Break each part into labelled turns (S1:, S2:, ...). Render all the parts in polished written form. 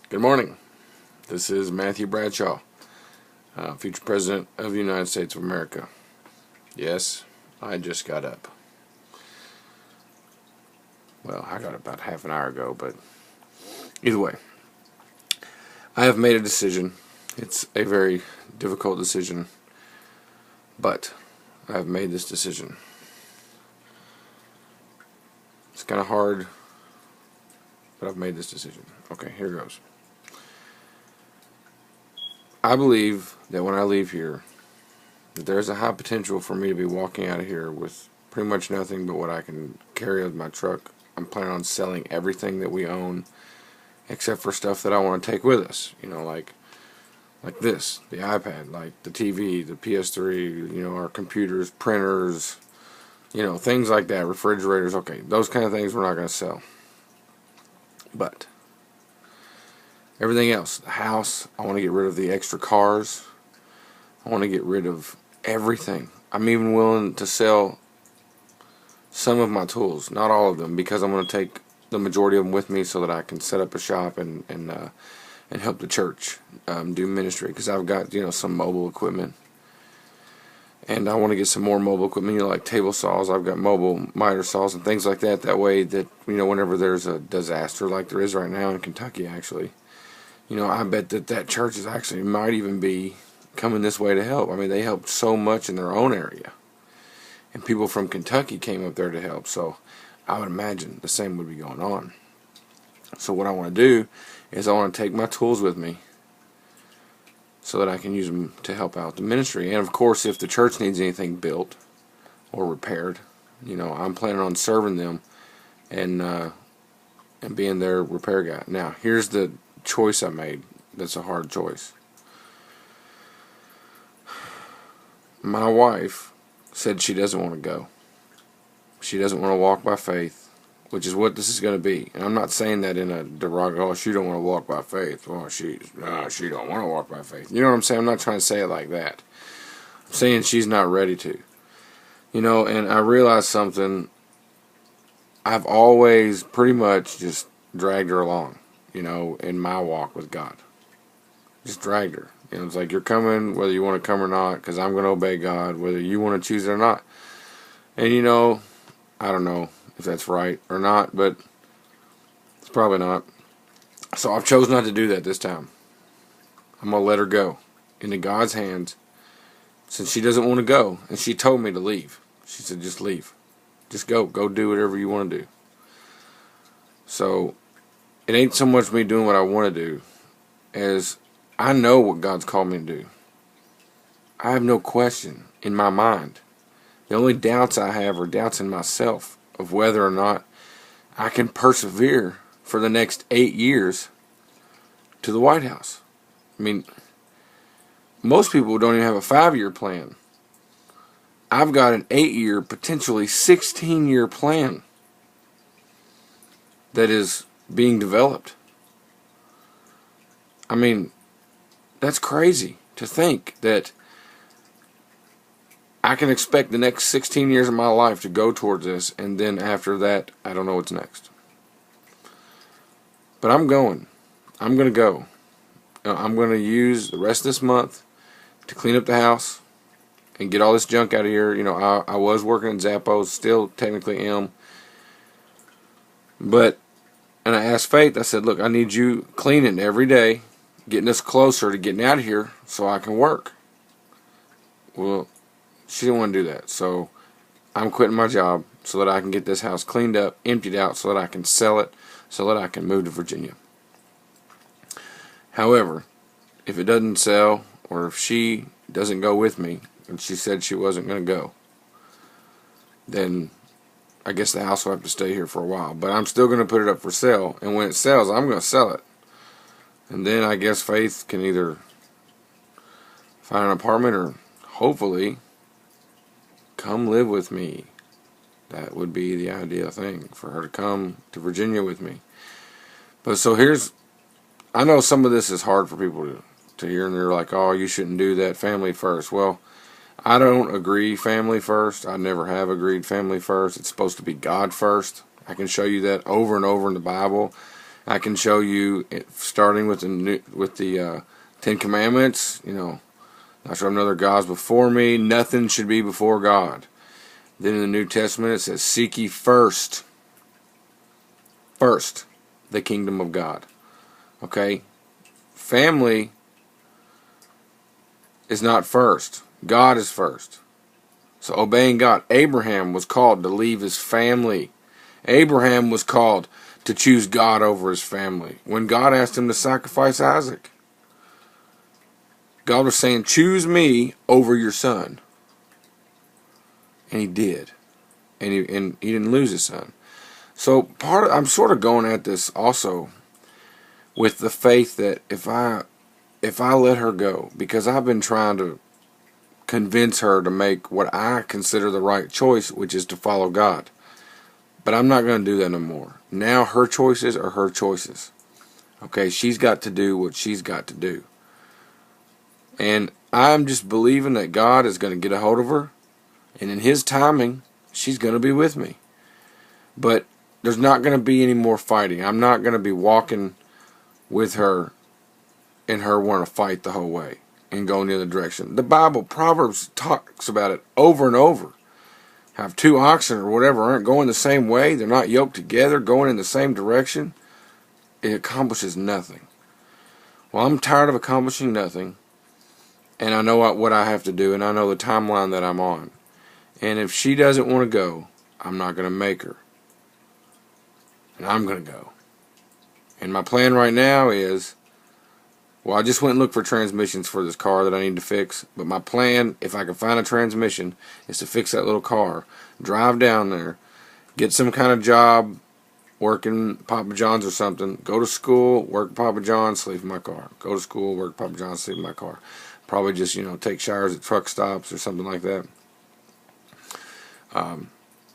S1: Good morning. This is Matthew Bradshaw, future President of the United States of America. Yes, I just got up. Well, I got up about half an hour ago, but either way, I have made a decision. It's a very difficult decision, but I have made this decision. It's kind of hard, but I've made this decision. Okay, here goes. I believe that when I leave here, that there's a high potential for me to be walking out of here with pretty much nothing but what I can carry with my truck. I'm planning on selling everything that we own, except for stuff that I want to take with us. You know, like this, the iPad, like the TV, the PS3, you know, our computers, printers, you know, things like that, refrigerators. Okay, those kind of things we're not going to sell. But everything else, the house, I want to get rid of the extra cars. I want to get rid of everything. I'm even willing to sell some of my tools, not all of them, because I'm going to take the majority of them with me so that I can set up a shop and help the church do ministry. Because I've got, you know, some mobile equipment, and I want to get some more mobile equipment, you know, like table saws. I've got mobile miter saws and things like that. That way, that you know, whenever there's a disaster like there is right now in Kentucky, actually, you know, I bet that churches actually might even be coming this way to help. I mean, they helped so much in their own area, and people from Kentucky came up there to help, so I would imagine the same would be going on. So what I want to do is I want to take my tools with me so that I can use them to help out the ministry. And of course, if the church needs anything built or repaired, you know, I'm planning on serving them and being their repair guy. Now, here's the choice I made. That's a hard choice. My wife said she doesn't want to go. She doesn't want to walk by faith, which is what this is going to be. And I'm not saying that in a derogatory, oh, she don't want to walk by faith. Oh, she don't want to walk by faith. You know what I'm saying? I'm not trying to say it like that. I'm saying she's not ready to. You know, and I realized something. I've always pretty much just dragged her along, you know, in my walk with God. Just dragged her. You know, it's like, you're coming whether you want to come or not, because I'm going to obey God whether you want to choose it or not. And you know, I don't know if that's right or not, but it's probably not. So I've chosen not to do that this time. I'm going to let her go into God's hands, since she doesn't want to go. And she told me to leave. She said, just leave. Just go. Go do whatever you want to do. So it ain't so much me doing what I want to do as I know what God's called me to do. I have no question in my mind. The only doubts I have are doubts in myself of whether or not I can persevere for the next 8 years to the White House. I mean, most people don't even have a 5-year plan. I've got an 8-year, potentially 16-year plan that is being developed. I mean, that's crazy to think that I can expect the next 16 years of my life to go towards this, and then after that, I don't know what's next. But I'm going. I'm going to go. I'm going to use the rest of this month to clean up the house and get all this junk out of here. You know, I was working at Zappos, still technically am. But, and I asked Faith, I said, look, I need you cleaning every day, getting us closer to getting out of here so I can work. Well, she didn't want to do that, so I'm quitting my job so that I can get this house cleaned up, emptied out, so that I can sell it, so that I can move to Virginia. However, if it doesn't sell, or if she doesn't go with me, and she said she wasn't going to go, then I guess the house will have to stay here for a while. But I'm still going to put it up for sale, and when it sells, I'm going to sell it. And then I guess Faith can either find an apartment or hopefully come live with me. That would be the ideal thing, for her to come to Virginia with me. But so here's, I know some of this is hard for people to hear, and they're like, oh, you shouldn't do that, family first. Well, I don't agree family first. I never have agreed family first. It's supposed to be God first. I can show you that over and over in the Bible. I can show you, starting with the Ten Commandments. Not shall have no other gods before me. Nothing should be before God. Then in the New Testament it says, seek ye first the kingdom of God. Okay? Family is not first. God is first. So obeying God. Abraham was called to leave his family. Abraham was called to choose God over his family. When God asked him to sacrifice Isaac, God was saying, choose me over your son. And he did. And he didn't lose his son. So I'm sort of going at this also with the faith that if I let her go, because I've been trying to convince her to make what I consider the right choice, which is to follow God. But I'm not going to do that no more. Now her choices are her choices. Okay, she's got to do what she's got to do. And I'm just believing that God is going to get a hold of her, and in His timing, she's going to be with me. But there's not going to be any more fighting. I'm not going to be walking with her and her want to fight the whole way and go in the other direction. The Bible, Proverbs, talks about it over and over. Have two oxen or whatever aren't going the same way, they're not yoked together, going in the same direction, it accomplishes nothing. Well, I'm tired of accomplishing nothing, and I know what I have to do, and I know the timeline that I'm on. And if she doesn't want to go, I'm not going to make her. And I'm going to go. And my plan right now is, well, I just went and looked for transmissions for this car that I need to fix. But my plan, if I can find a transmission, is to fix that little car, drive down there, get some kind of job, working Papa John's or something, go to school, work Papa John's, sleep in my car. Go to school, work Papa John's, sleep in my car. Probably just, take showers at truck stops or something like that.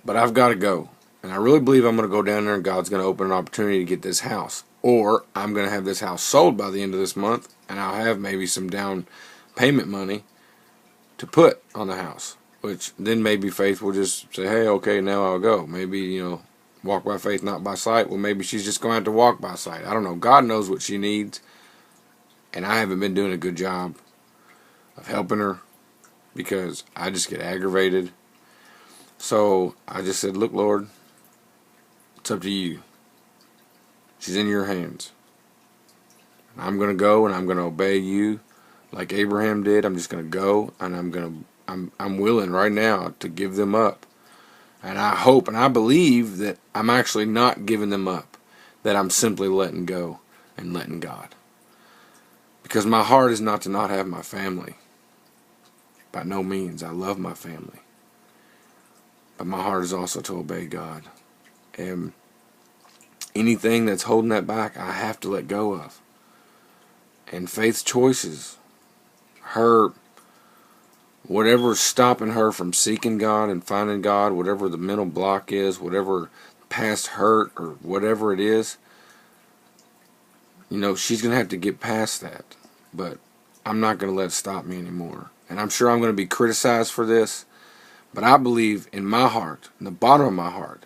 S1: But I've got to go. And I really believe I'm going to go down there and God's going to open an opportunity to get this house. Or I'm going to have this house sold by the end of this month, and I'll have maybe some down payment money to put on the house. Which then maybe faith will just say, hey, okay, now I'll go. Maybe, walk by faith, not by sight. Well, maybe she's just going to have to walk by sight. I don't know. God knows what she needs. And I haven't been doing a good job of helping her because I just get aggravated. So I just said, look, Lord, it's up to you. She's in your hands. I'm going to go and I'm going to obey you like Abraham did. I'm just going to go, and I'm willing right now to give them up. And I hope and I believe that I'm actually not giving them up, that I'm simply letting go and letting God. Because my heart is not to not have my family. By no means. I love my family. But my heart is also to obey God. And anything that's holding that back, I have to let go of. And Faith's choices, whatever's stopping her from seeking God and finding God, whatever the mental block is, whatever past hurt or whatever it is, she's going to have to get past that. But I'm not going to let it stop me anymore. And I'm sure I'm going to be criticized for this, but I believe in my heart, in the bottom of my heart,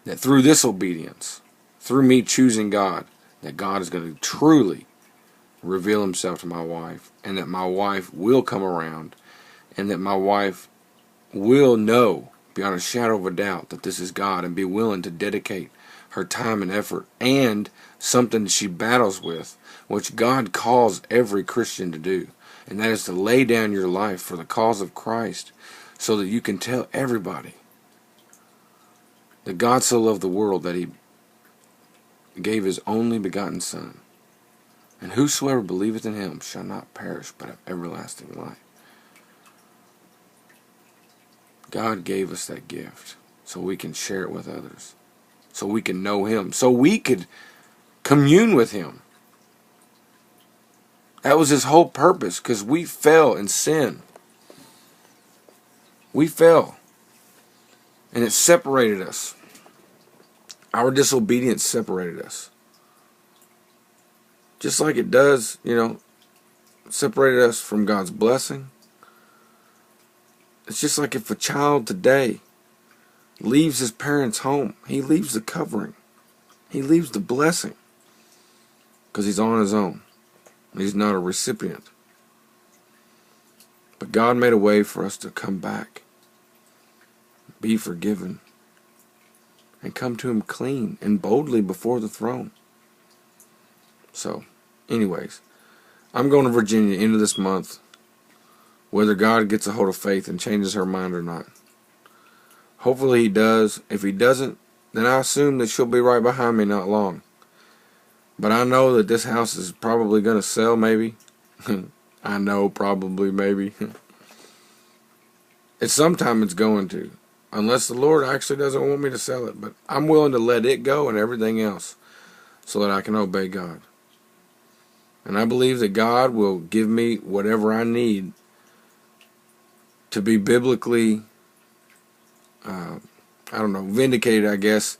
S1: that through this obedience, through me choosing God, that God is going to truly reveal Himself to my wife, and that my wife will come around, and that my wife will know beyond a shadow of a doubt that this is God, and be willing to dedicate her time and effort and something that she battles with, which God calls every Christian to do, and that is to lay down your life for the cause of Christ, so that you can tell everybody that God so loved the world that He gave His only begotten Son, and whosoever believeth in Him shall not perish but have everlasting life. God gave us that gift so we can share it with others, so we can know Him, so we could commune with Him. That was His whole purpose, because we fell in sin. We fell, and it separated us. Our disobedience separated us. Just like it does, separated us from God's blessing. It's just like if a child today leaves his parents' home, he leaves the covering. He leaves the blessing. because he's on his own. He's not a recipient. But God made a way for us to come back, be forgiven, and come to him clean and boldly before the throne. So, anyways, I'm going to Virginia end of this month, whether God gets a hold of Faith and changes her mind or not. Hopefully he does. If he doesn't, then I assume that she'll be right behind me not long. But I know that this house is probably going to sell, maybe. I know, probably, maybe. It's sometime it's going to. Unless the Lord actually doesn't want me to sell it. But I'm willing to let it go and everything else so that I can obey God. And I believe that God will give me whatever I need to be biblically, vindicated, I guess,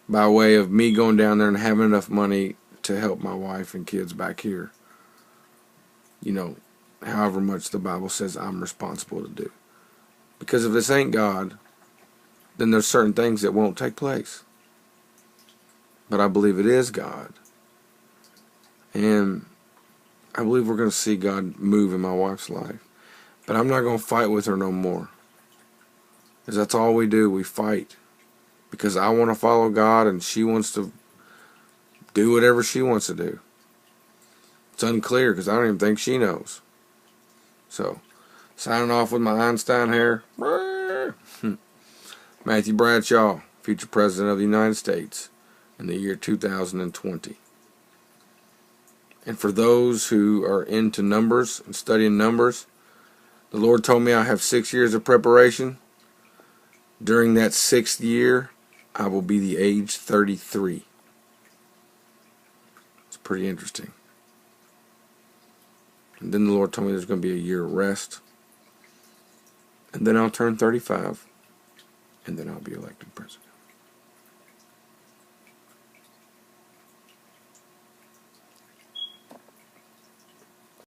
S1: by way of me going down there and having enough money to help my wife and kids back here. However much the Bible says I'm responsible to do. Because if this ain't God, then there's certain things that won't take place. But I believe it is God. And I believe we're going to see God move in my wife's life. But I'm not going to fight with her no more. Because that's all we do. We fight. Because I want to follow God and she wants to do whatever she wants to do. It's unclear because I don't even think she knows. So, signing off with my Einstein hair. Matthew Bradshaw, future President of the United States in the year 2020. And for those who are into numbers and studying numbers, the Lord told me I have 6 years of preparation. During that 6th year, I will be the age 33. It's pretty interesting. And then the Lord told me there's going to be a year of rest. And then I'll turn 35. And then I'll be elected president.